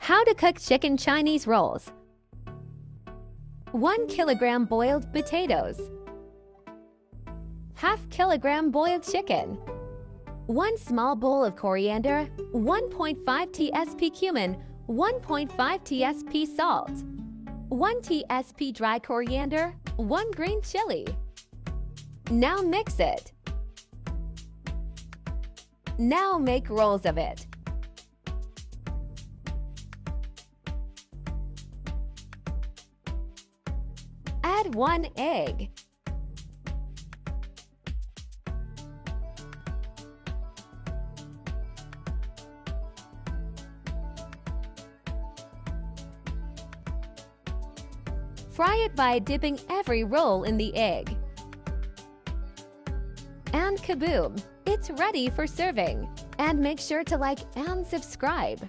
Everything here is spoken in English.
How to cook chicken Chinese rolls. 1 kilogram boiled potatoes. Half kilogram boiled chicken. 1 small bowl of coriander, 1.5 tsp cumin, 1.5 tsp salt, 1 tsp dry coriander, 1 green chili. Now mix it. Now make rolls of it. Add 1 egg. Fry it by dipping every roll in the egg. And kaboom! It's ready for serving. And make sure to like and subscribe.